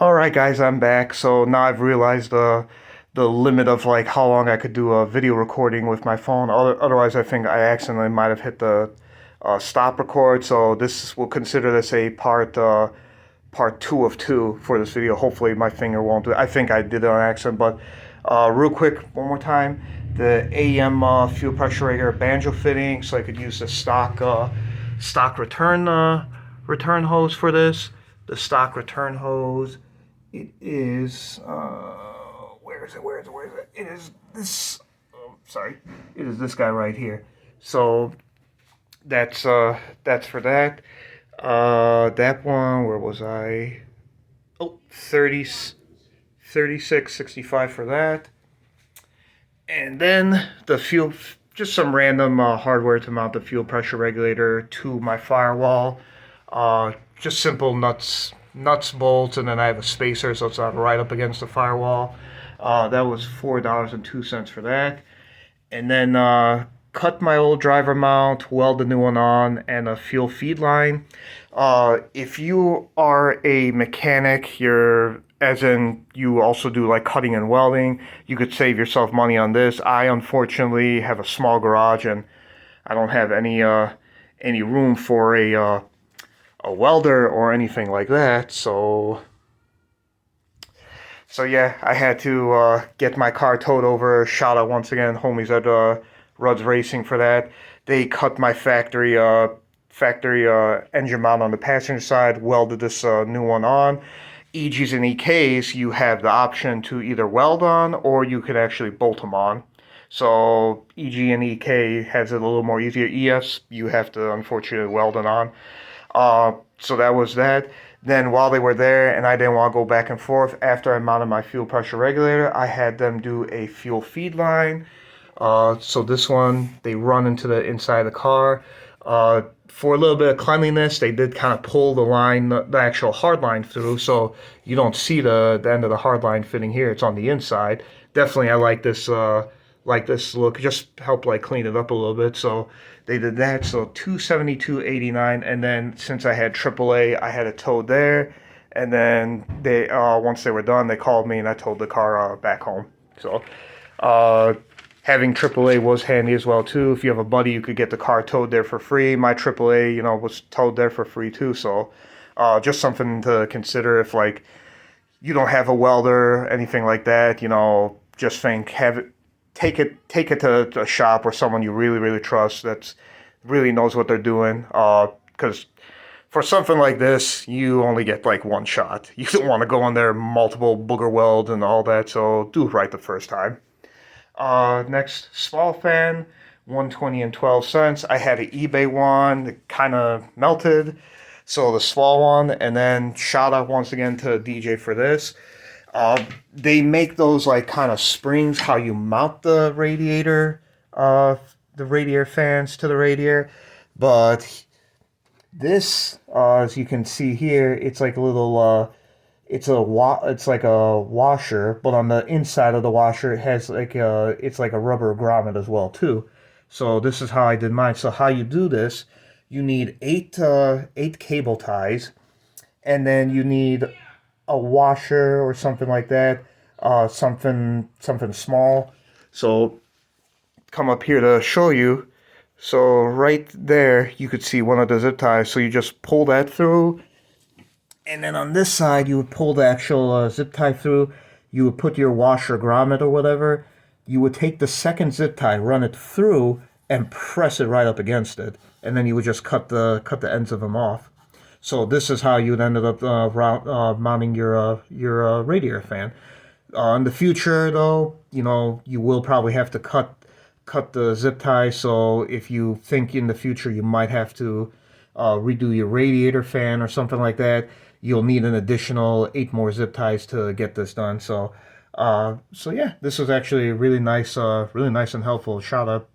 All right, guys, I'm back. So now I've realized the limit of like how long I could do a video recording with my phone. Otherwise, I think I accidentally might have hit the stop record. So this we'll consider this a part two of two for this video. Hopefully, my finger won't do it. I think I did it on accident, but real quick, one more time. The AEM fuel pressure regulator banjo fitting, so I could use the stock return hose for this. The stock return hose. It is where is it? Where is it? Where is it? It is this. Oh, sorry, it is this guy right here. So that's for that. That one. Where was I? Oh, 30, 36.65 for that. And then the fuel, just some random hardware to mount the fuel pressure regulator to my firewall. Just simple nuts, bolts, and then I have a spacer so it's not right up against the firewall. That was $4.02 for that. And then cut my old driver mount, weld the new one on, and a fuel feed line. If you are a mechanic, as in you also do like cutting and welding, you could save yourself money on this. I unfortunately have a small garage and I don't have any room for a welder or anything like that. So yeah, I had to get my car towed over. Shout out once again, homies at Rudd's Racing for that. They cut my factory engine mount on the passenger side, welded this new one on. EGs and EKs, you have the option to either weld on or you could actually bolt them on. So EG and EK has it a little more easier. EFs, you have to unfortunately weld it on. So that was that. Then while they were there and I didn't want to go back and forth, after I mounted my fuel pressure regulator, I had them do a fuel feed line. So this one, they run into the inside of the car. For a little bit of cleanliness, they did kind of pull the line, the actual hard line through, so you don't see the end of the hard line fitting here. It's on the inside. Definitely, I like this look. It just helped like clean it up a little bit. So they did that. So 272.89, and then since I had AAA, I had it towed there. And then they once they were done, they called me and I towed the car back home. So having AAA was handy as well too. If you have a buddy, you could get the car towed there for free. My AAA, was towed there for free too. So just something to consider if like you don't have a welder, anything like that. Just think take it to a shop or someone you really really trust that's really knows what they're doing. Because for something like this, you only get like one shot. You don't want to go in there multiple booger weld and all that. So do it right the first time. Next, small fan, 120 and 12 cents. I had an eBay one that kind of melted, so the small one. And then shout out once again to DJ for this. They make those like kind of springs how you mount the radiator fans to the radiator, but this, as you can see here, it's like a little it's like a washer, but on the inside of the washer it has it's like a rubber grommet as well too. So this is how I did mine. So how you do this, you need eight cable ties, and then you need a washer or something like that, something small. So come up here to show you. So right there you could see one of the zip ties. So you just pull that through. And then on this side, you would pull the actual zip tie through. You would put your washer grommet or whatever. You would take the second zip tie, run it through, and press it right up against it. And then you would just cut the ends of them off. So this is how you would end up mounting your radiator fan. In the future, though, you will probably have to cut the zip tie. So if you think in the future you might have to redo your radiator fan or something like that, you'll need an additional 8 more zip ties to get this done. So yeah, this was actually really nice and helpful. Shout out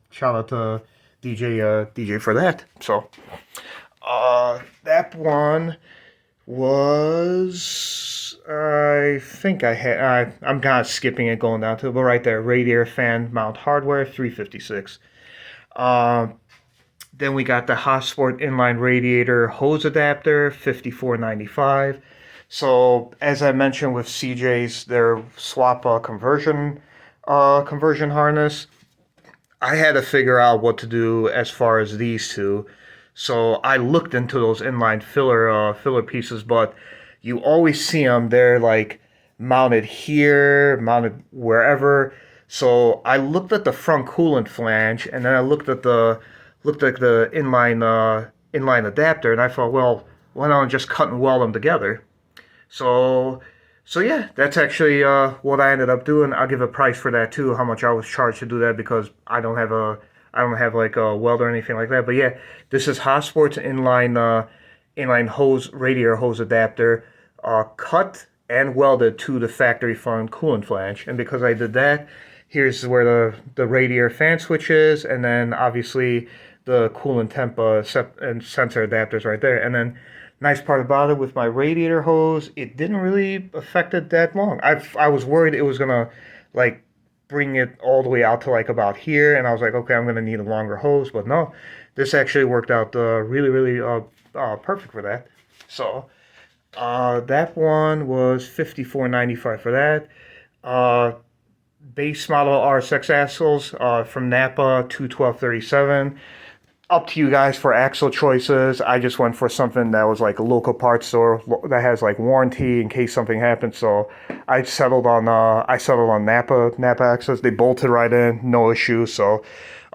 to DJ for that. So that one was, I think I'm kind of skipping it going down to it, but right there, radiator fan mount hardware, $356. Then we got the Hotsport inline radiator hose adapter, $54.95. So as I mentioned with CJ's, their swap conversion harness, I had to figure out what to do as far as these two. So I looked into those inline filler pieces, but you always see them. They're like mounted here, mounted wherever. So I looked at the front coolant flange, and then I looked at the inline adapter, and I thought, well, why don't I just cut and weld them together? So, so yeah, that's actually what I ended up doing. I'll give a price for that too, how much I was charged to do that because I don't have like a weld or anything like that. But yeah, this is Hotsport's inline hose radiator hose adapter, cut and welded to the factory front coolant flange. And because I did that, here's where the radiator fan switch is, and then obviously the coolant temp and sensor adapters right there. And then nice part about it with my radiator hose, it didn't really affect it that long. I was worried it was gonna like bring it all the way out to like about here, and I was like, okay, I'm gonna need a longer hose, but no, this actually worked out really perfect for that. So that one was $54.95 for that. Uh, Base model RSX axles from Napa 21237. Up to you guys for axle choices. I just went for something that was like a local parts store that has like warranty in case something happens. So I settled on Napa axles. They bolted right in, no issue. So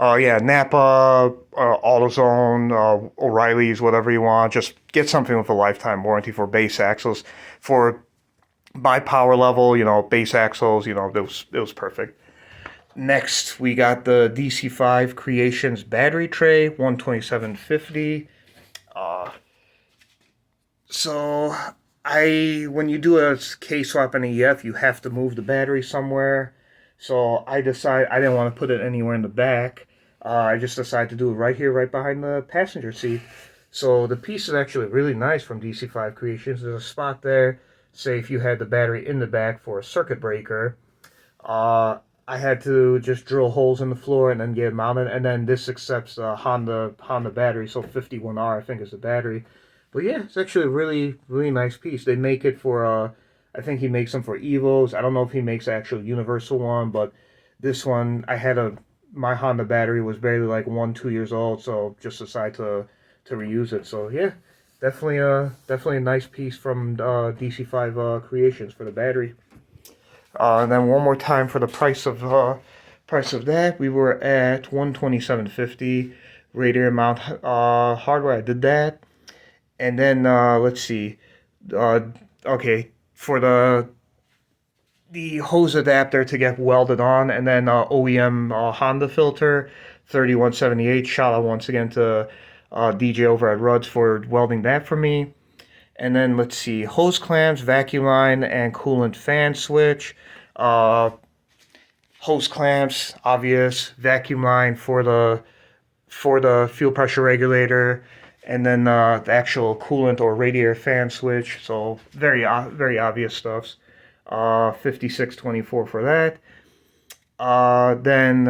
yeah, Napa, AutoZone, O'Reilly's, whatever you want. Just get something with a lifetime warranty for base axles. For my power level, base axles, it was perfect. Next, we got the DC5 Creations battery tray, 12750. Uh, so when you do a K swap in EF, you have to move the battery somewhere. So I decided I didn't want to put it anywhere in the back. I just decided to do it right here, right behind the passenger seat. So the piece is actually really nice from DC5 Creations. There's a spot there, say if you had the battery in the back for a circuit breaker. I had to just drill holes in the floor and then get it mounted. And then this accepts Honda battery, so 51R I think is the battery. But yeah, it's actually a really nice piece. They make it for I think he makes them for Evos. I don't know if he makes the actual universal one, but this one my Honda battery was barely like 2 years old, so just decided to reuse it. So yeah, definitely a nice piece from DC5 Creations for the battery. And then one more time for the price of that, we were at $127.50 radiator mount hardware. I did that, and then let's see, uh, okay, for the hose adapter to get welded on, and then OEM Honda filter, 3178. Shout out once again to DJ over at Rudd's for welding that for me. And then let's see, hose clamps, vacuum line, and coolant fan switch. Uh, Hose clamps, obvious. Vacuum line for the fuel pressure regulator, and then the actual coolant or radiator fan switch. So very obvious stuffs. 5624 for that. Then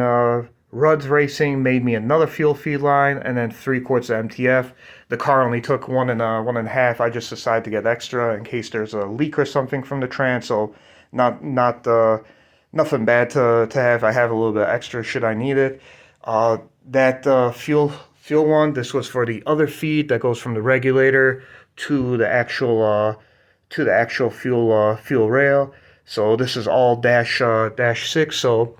Rudd's Racing made me another fuel feed line, and then 3/4 of MTF. The car only took one and a half. I just decided to get extra in case there's a leak or something from the trans. So not nothing bad to have. I have a little bit extra should I need it. That fuel one. This was for the other feed that goes from the regulator to the actual fuel rail. So this is all dash 6. So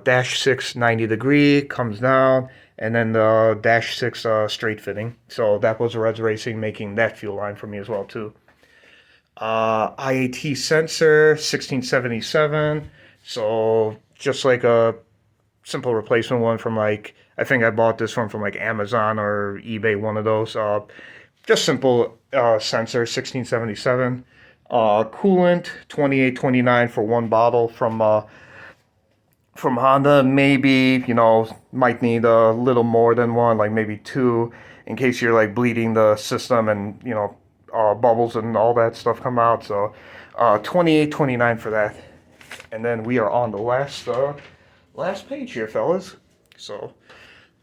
dash 6 90 degree comes down, and then the dash 6 straight fitting. So that was Rudd's Racing making that fuel line for me as well too. IAT sensor 1677. So just like a simple replacement one from like I think I bought this one from like Amazon or eBay, one of those. Just simple sensor 1677. Coolant 2829 for one bottle from Honda. Maybe might need a little more than one, like maybe two, in case you're like bleeding the system and bubbles and all that stuff come out. So 2829 for that. And then we are on the last page here, fellas. So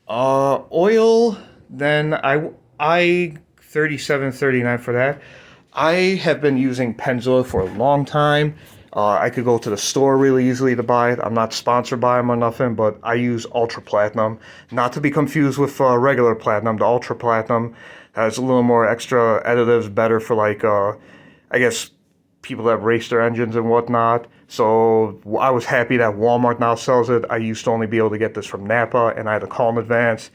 oil, then I 37.39 for that. I have been using Pennzoil for a long time. I could go to the store really easily to buy it. I'm not sponsored by them or nothing, but I use Ultra Platinum. Not to be confused with regular Platinum. The Ultra Platinum has a little more extra additives, better for like, I guess, people that race their engines and whatnot. So I was happy that Walmart now sells it. I used to only be able to get this from Napa, and I had to call in advance.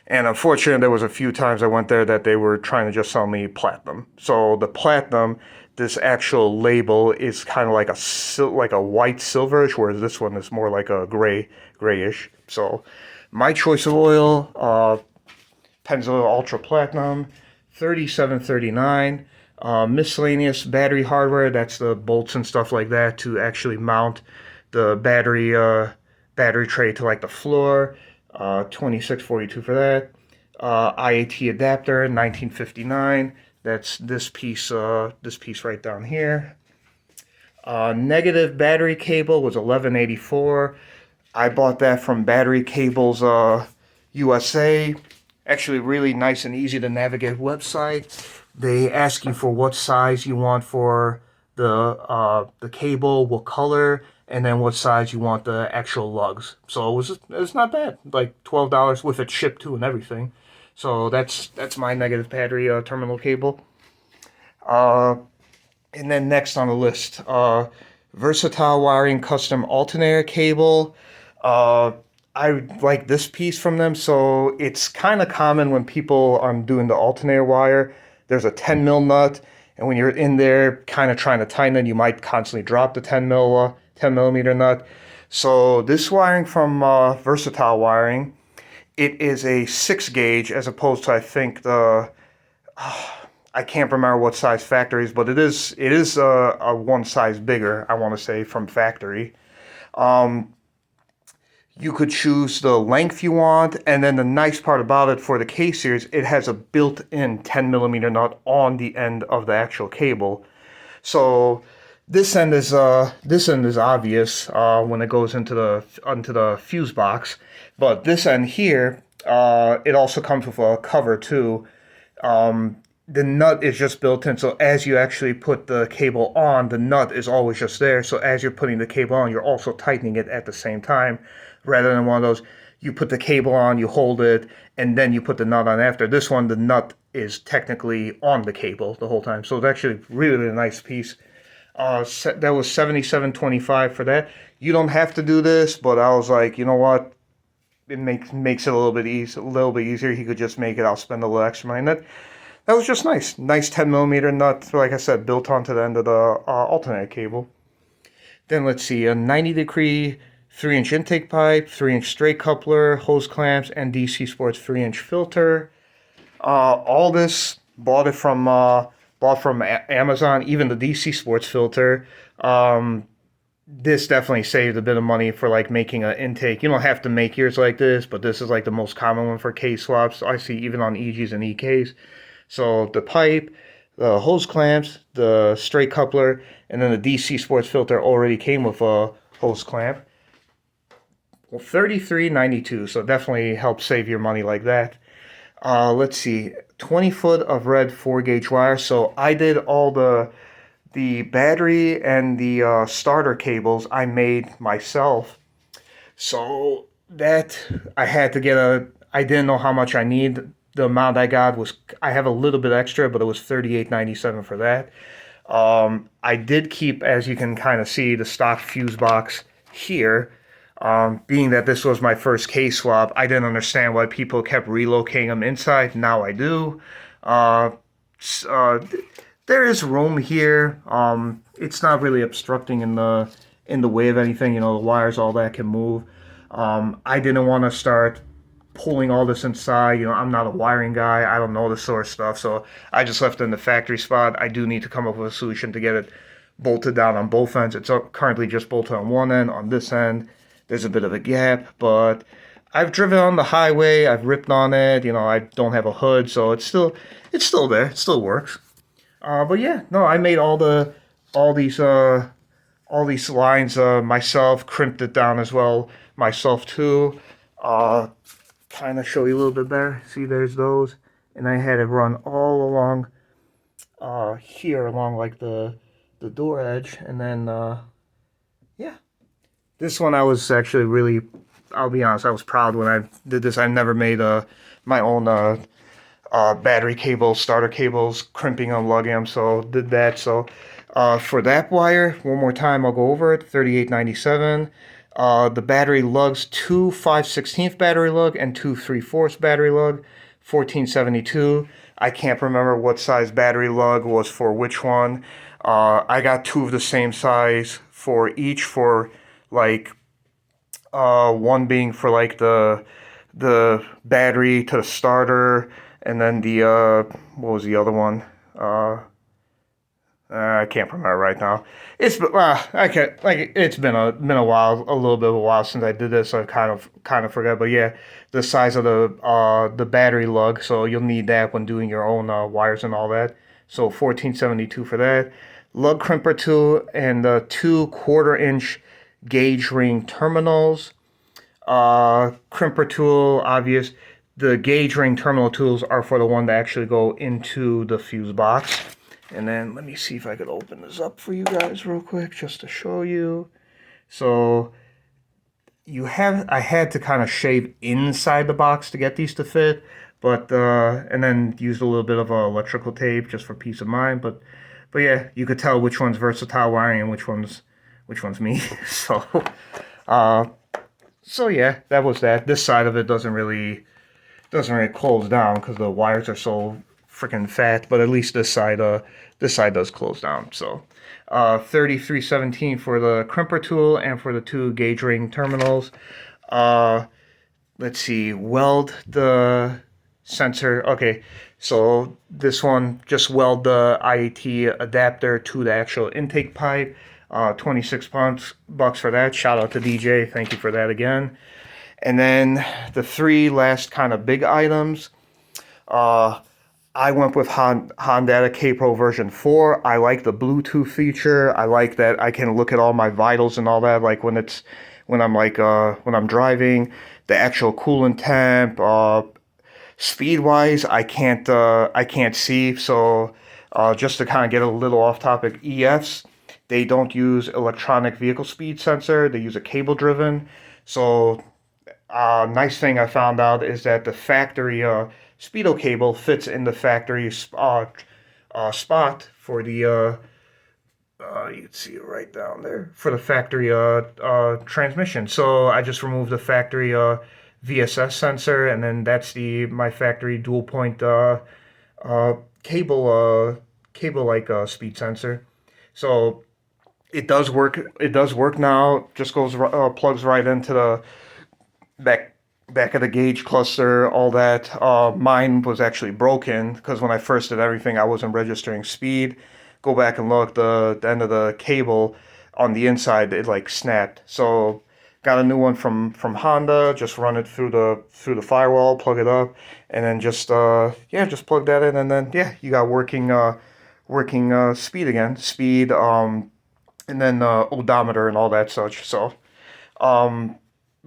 And unfortunately, there was a few times I went there that they were trying to just sell me platinum. So the platinum, this actual label is kind of like a white silverish, whereas this one is more like a grayish. So my choice of oil, Pennzoil Ultra Platinum, 3739. Miscellaneous battery hardware, that's the bolts and stuff like that to actually mount the battery tray to like the floor. 2642 for that. IAT adapter, 1959. That's this piece right down here. Negative battery cable was 1184. I bought that from Battery Cables USA. Actually, really nice and easy to navigate website. They ask you for what size you want for the cable, what color, and then what size you want the actual lugs. So it's not bad, like $12 with it shipped to and everything. So that's my negative battery terminal cable. And then next on the list, versatile wiring custom alternator cable. I like this piece from them. So it's kind of common when people are doing the alternator wire. There's a 10 mil nut, and when you're in there kind of trying to tighten it, you might constantly drop the 10 millimeter nut. So this wiring from Versatile Wiring, it is a 6 gauge as opposed to, I think, I can't remember what size factories, but it is a one size bigger, I want to say, from factory. You could choose the length you want, and then the nice part about it for the K series, it has a built-in 10 millimeter nut on the end of the actual cable. So this end is obvious when it goes into the fuse box, but this end here, it also comes with a cover too. The nut is just built in, so as you actually put the cable on, the nut is always just there. So as you're putting the cable on, you're also tightening it at the same time, rather than one of those, you put the cable on, you hold it, and then you put the nut on after. This one, the nut is technically on the cable the whole time. So it's actually really, really nice piece. That was $77.25 for that. You don't have to do this, but I was like, you know what? It makes it a little bit easier. He could just make it. I'll spend a little extra money on it. That was just nice. Nice 10 millimeter nut, like I said, built onto the end of the alternator cable. Then let's see, a 90-degree 3-inch intake pipe, 3-inch straight coupler, hose clamps, and DC Sports 3-inch filter. All this bought from Amazon. Even the DC Sports filter. This definitely saved a bit of money for like making an intake. You don't have to make yours like this, but this is like the most common one for K swaps. I see even on EGs and EKs. So the pipe, the hose clamps, the straight coupler, and then the DC Sports filter already came with a hose clamp. Well, $33.92, so definitely helps save your money like that. Let's see, 20 foot of red 4-gauge wire. So I did all the battery and the starter cables I made myself. So that I had to get I didn't know how much I need. The amount I got was, I have a little bit extra, but it was $38.97 for that. I did keep, as you can kind of see, the stock fuse box here. Being that this was my first K swap, I didn't understand why people kept relocating them inside. Now I do. There is room here. It's not really obstructing in the way of anything. You know, the wires, all that can move. I didn't want to start pulling all this inside. You know, I'm not a wiring guy. I don't know this sort of stuff. So I just left it in the factory spot. I do need to come up with a solution to get it bolted down on both ends. It's currently just bolted on one end. On this end, there's a bit of a gap, but I've driven on the highway. I've ripped on it. You know, I don't have a hood, so it's still there. It still works. But yeah, no, I made all these lines myself. Crimped it down as well myself too. Kind of show you a little bit better. See, there's those, and I had it run all along here along like the door edge, and then yeah. This one I was actually really, I'll be honest, I was proud when I did this. I never made my own battery cables, starter cables, crimping them, lugging them, so did that. So for that wire, one more time, I'll go over it, 3897. The battery lugs, two 5/16 battery lug and two 3/4 battery lug, 1472. I can't remember what size battery lug was for which one. I got two of the same size for each, for like one being for like the battery to the starter, and then the what was the other one? I can't remember right now. I can't, like, it's been a while, a little bit of a while since I did this, so I kind of forgot. But yeah, the size of the battery lug, so you'll need that when doing your own wires and all that. So 1472 for that. Lug crimper tool and the 2/4 inch gauge ring terminals. Crimper tool, obvious. The gauge ring terminal tools are for the one that actually go into the fuse box. And then let me see if I could open this up for you guys real quick just to show you. So I had to kind of shave inside the box to get these to fit, but and then used a little bit of electrical tape just for peace of mind. But yeah, you could tell which one's versatile wiring and which one's me. Uh, so yeah, that was that. This side of it doesn't really close down because the wires are so freaking fat, but at least this side does close down. So 3317 for the crimper tool and for the two gauge ring terminals. Let's see, weld the sensor. Okay, so this one, just weld the IAT adapter to the actual intake pipe. 26 bucks for that. Shout out to DJ, thank you for that again. And then the three last kind of big items. I went with Honda K-Pro version 4. I like the Bluetooth feature. I like that I can look at all my vitals and all that, like when I'm driving. The actual coolant temp, speed wise, I can't see. So just to kind of get a little off topic, EFs, they don't use electronic vehicle speed sensor. They use a cable driven. So nice thing I found out is that the factory speedo cable fits in the factory spot for the you can see it right down there, for the factory transmission. So I just removed the factory VSS sensor, and then that's my factory dual point uh, cable like speed sensor. So it does work. It does work now. Just goes plugs right into the back of the gauge cluster, all that. Mine was actually broken because when I first did everything, I wasn't registering speed. Go back and look, the end of the cable on the inside, it like snapped. So got a new one from Honda. Just run it through the firewall, plug it up, and then just just plug that in, and then yeah, you got working speed again, and then odometer and all that such. So um,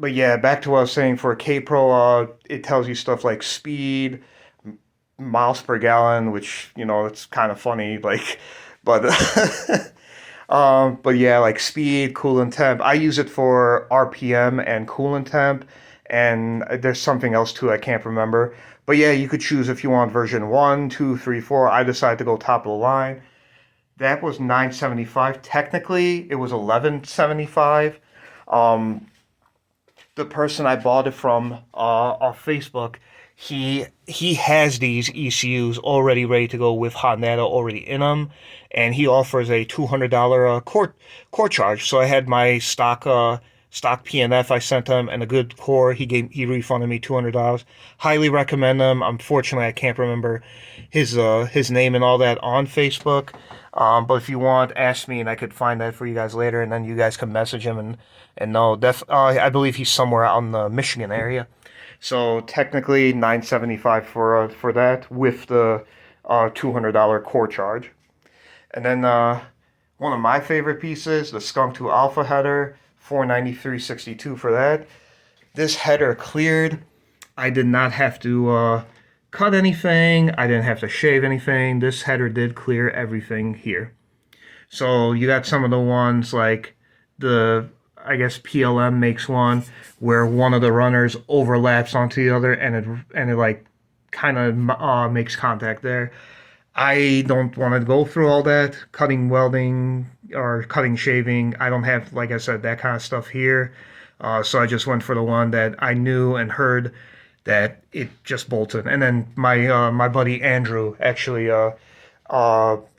but yeah, back to what I was saying, for K Pro, it tells you stuff like speed, miles per gallon, which it's kind of funny, like, but but yeah, like speed, coolant temp. I use it for RPM and coolant temp, and there's something else too I can't remember. But yeah, you could choose if you want version 1, 2, 3, 4. I decided to go top of the line. That was 975. Technically, it was 1175. Um, the person I bought it from off Facebook, he has these ECUs already ready to go with hot nano already in them, and he offers a $200 core charge. So I had my stock PNF I sent him and a good core. He refunded me $200. Highly recommend them. Unfortunately, I can't remember his name and all that on Facebook. But if you want, ask me and I could find that for you guys later, and then you guys can message him and know. I believe he's somewhere out in the Michigan area. So technically, $975 for that with the $200 core charge. And then one of my favorite pieces, the Skunk 2 Alpha header, $493.62 for that. This header cleared. I did not have to cut anything. I didn't have to shave anything. This header did clear everything here. So you got some of the ones like the, I guess PLM makes one where one of the runners overlaps onto the other, and it like kind of makes contact there. I don't want to go through all that cutting, welding, or cutting, shaving. I don't have, like I said, that kind of stuff here. So I just went for the one that I knew and heard that it just bolted. And then my buddy Andrew actually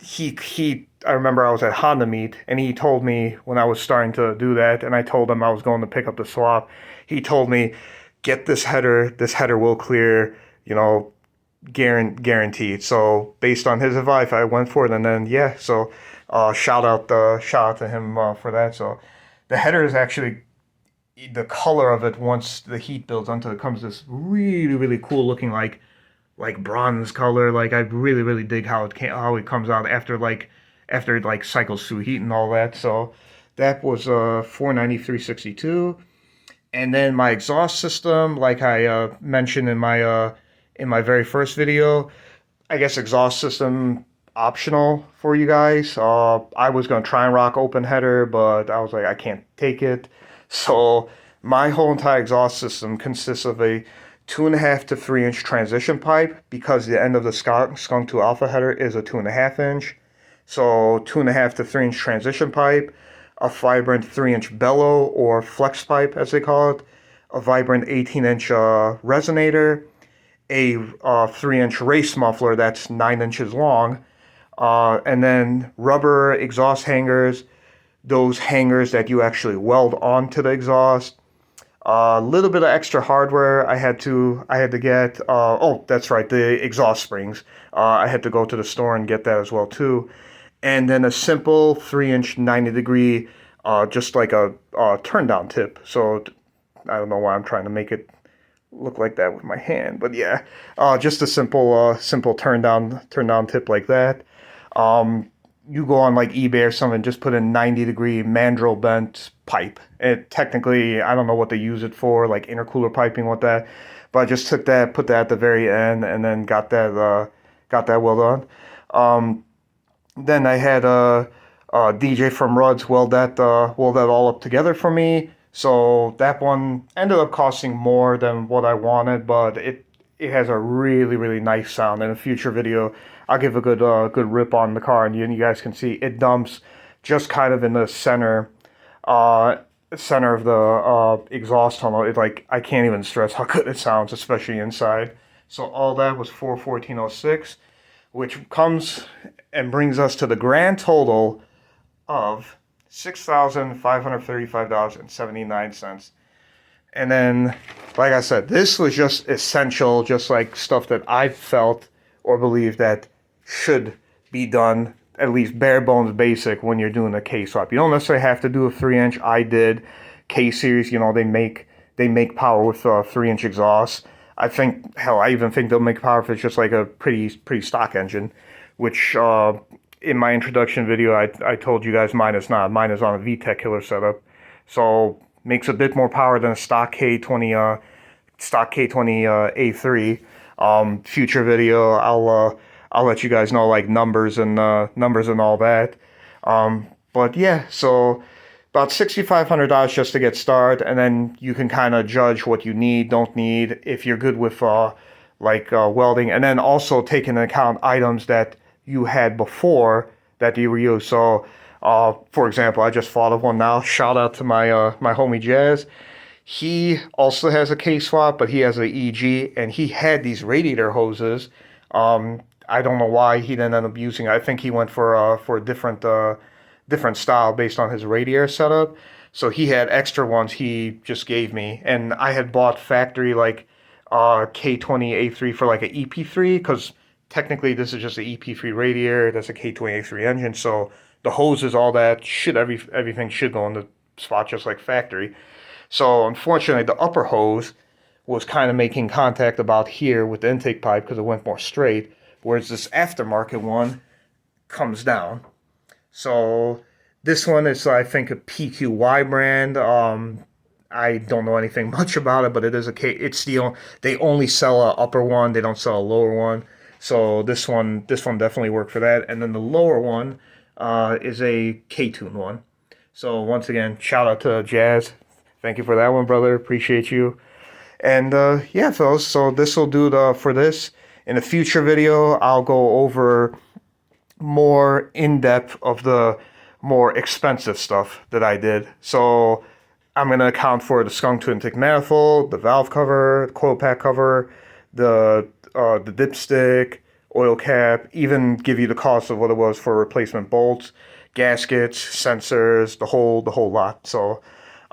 he I remember I was at Honda Meet and he told me when I was starting to do that, and I told him I was going to pick up the swap. He told me, get this header. This header will clear. You know, guaranteed. So based on his advice, I went for it, and then yeah. So shout out to him for that. So the header is actually the color of it once the heat builds onto it comes this really cool looking like bronze color. Like I really dig how it comes out after it like cycles through heat and all that. So that was 493.62. And then my exhaust system, like I mentioned in my very first video, I guess exhaust system optional for you guys. I was gonna try and rock open header, but I was like I can't take it. So my whole entire exhaust system consists of a 2.5 to 3 inch transition pipe because the end of the Skunk 2 Alpha header is a 2.5 inch. So 2.5 to 3 inch transition pipe, a vibrant 3 inch bellow or flex pipe as they call it, a vibrant 18 inch resonator, a 3 inch race muffler that's 9 inches long, and then rubber exhaust hangers, those hangers that you actually weld onto the exhaust. A little bit of extra hardware I had to get. Oh, that's right, the exhaust springs. I had to go to the store and get that as well too. And then a simple 3 inch 90 degree, just like a turn down tip. So I don't know why I'm trying to make it look like that with my hand, but yeah, just a simple turn down tip like that. You go on like eBay or something, just put a 90 degree mandrel bent pipe. It technically, I don't know what they use it for, like intercooler piping with that, but I just took that, put that at the very end, and then got that well done. Then I had a DJ from Rudd's weld that all up together for me. So that one ended up costing more than what I wanted, but it has a really nice sound. In a future video, I'll give a good rip on the car, and you guys can see it dumps just kind of in the uh, center of the exhaust tunnel. It like I can't even stress how good it sounds, especially inside. So all that was 41406, which comes and brings us to the grand total of $6,535.79. And then, like I said, this was just essential, just like stuff that I felt or believed that should be done, at least bare bones basic, when you're doing a K swap. You don't necessarily have to do a 3 inch. I did K series. You know, they make power with 3 inch exhaust. I think, hell, I even think they'll make power if it's just like a pretty stock engine, which in my introduction video, I told you guys mine is not. Mine is on a VTEC killer setup, so makes a bit more power than a stock K20 A3. Future video, I'll let you guys know like numbers and all that. But yeah, so about $6,500 just to get started, and then you can kind of judge what you need, don't need, if you're good with welding, and then also take into account items that you had before that you reused. So, for example, I just thought of one now. Shout out to my homie Jazz. He also has a K swap, but he has a EG, and he had these radiator hoses. I don't know why he didn't end up using it. I think he went for a different style based on his radiator setup. So he had extra ones he just gave me, and I had bought factory like K20 A3 for like an EP3 because technically this is just an EP3 radiator. That's a K20 A3 engine. So the hoses, all that everything should go in the spot just like factory. So unfortunately, the upper hose was kind of making contact about here with the intake pipe because it went more straight, whereas this aftermarket one comes down. So this one is, I think, a PQY brand. I don't know anything much about it, but it is it's they only sell a upper one. They don't sell a lower one. So this one definitely worked for that. And then the lower one is a K-tune one. So once again, shout out to Jazz. Thank you for that one, brother. Appreciate you. And yeah, fellas. So this will do for this. In a future video, I'll go over more in depth of the more expensive stuff that I did. So I'm going to account for the skunk twin tick manifold, the valve cover, the coil pack cover, the dipstick, oil cap, even give you the cost of what it was for replacement bolts, gaskets, sensors, the whole lot. So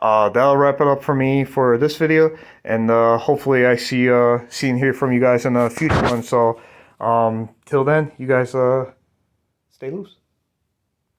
that'll wrap it up for me for this video, and hopefully I see and hear from you guys in a future one. So till then, you guys stay loose.